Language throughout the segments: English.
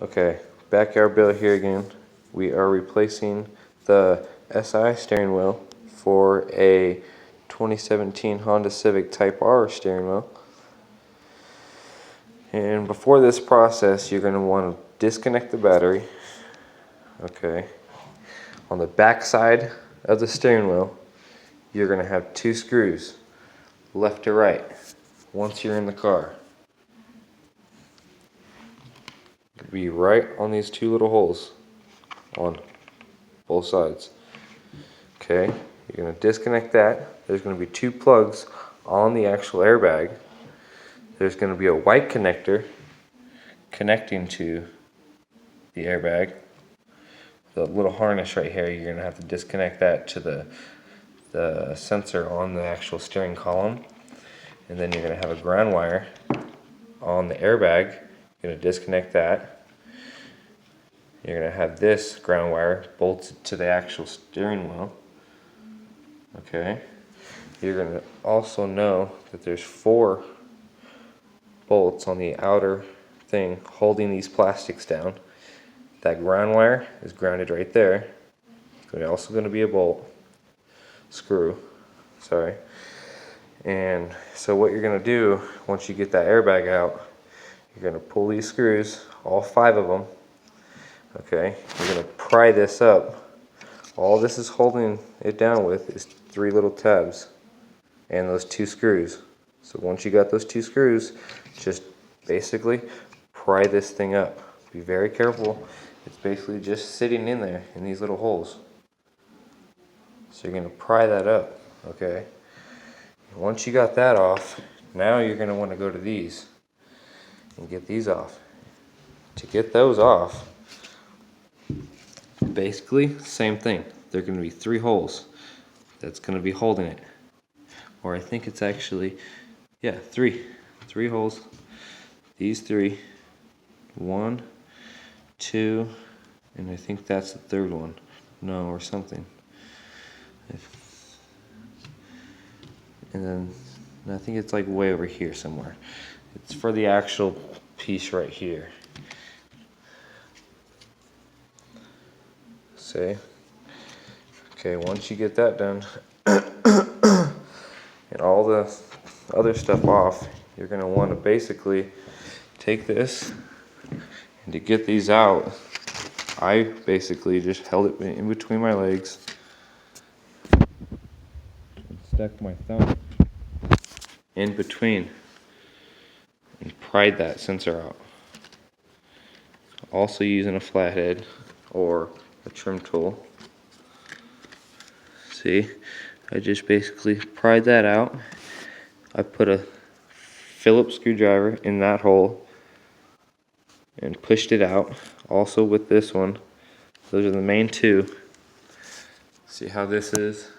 Okay, backyard build here again. We are replacing the SI steering wheel for a 2017 Honda Civic Type R steering wheel. And before this process, you're going to want to disconnect the battery. Okay. On the back side of the steering wheel, you're going to have two screws, left to right, once you're in the car. It'll be right on these two little holes on both sides. Okay, you're going to disconnect that. There's going to be two plugs on the actual airbag. There's going to be a white connector connecting to the airbag. The little harness right here, you're going to have to disconnect that to the sensor on the actual steering column. And then you're going to have a ground wire on the airbag. You're going to disconnect that. You're going to have this ground wire bolted to the actual steering wheel. Okay. You're going to also know that there's 4 bolts on the outer thing holding these plastics down. That ground wire is grounded right there. There's also going to be a screw. And so what you're going to do once you get that airbag out, you're going to pull these screws, all 5 of them. Okay, you're going to pry this up. All this is holding it down with is 3 little tabs and those 2 screws. So once you got those 2 screws, just basically pry this thing up. Be very careful. It's basically just sitting in there in these little holes. So you're going to pry that up, okay? Once you got that off, now you're going to want to go to these and get these off. To get those off, basically same thing. There are going to be 3 holes that's going to be holding it. Or I think it's actually, yeah, 3 holes. These 3, 1, 2, and I think that's the 3rd one. No, or something. And then I think it's like way over here somewhere. It's for the actual piece right here. See? Okay, once you get that done and all the other stuff off, you're going to want to basically take this, and to get these out, I basically just held it in between my legs, stuck my thumb in between, and pried that sensor out. Also using a flathead or a trim tool. See, I just basically pried that out. I put a Phillips screwdriver in that hole and pushed it out. Also with this one, those are the main 2. See how this is?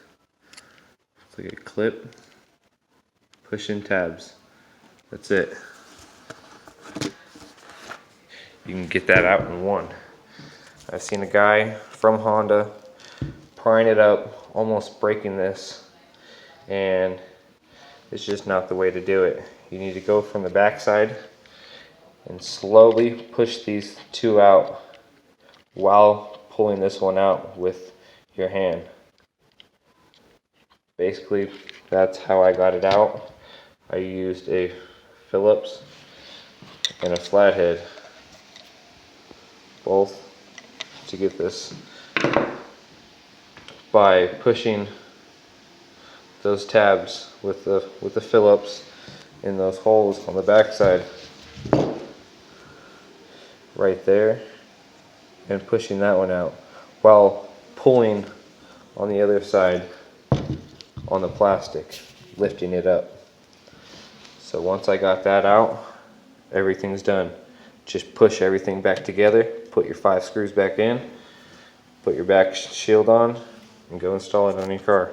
It's like a clip, push in tabs. That's it. You can get that out in one. I've seen a guy from Honda prying it up, almost breaking this, and it's just not the way to do it. You need to go from the back side and slowly push these 2 out while pulling this one out with your hand. Basically, that's how I got it out. I used a Phillips and a flathead, both to get this, by pushing those tabs with the Phillips in those holes on the back side right there, and pushing that one out while pulling on the other side on the plastic, lifting it up. So once I got that out, everything's done. Just push everything back together, put your 5 screws back in, put your back shield on, and go install it on your car.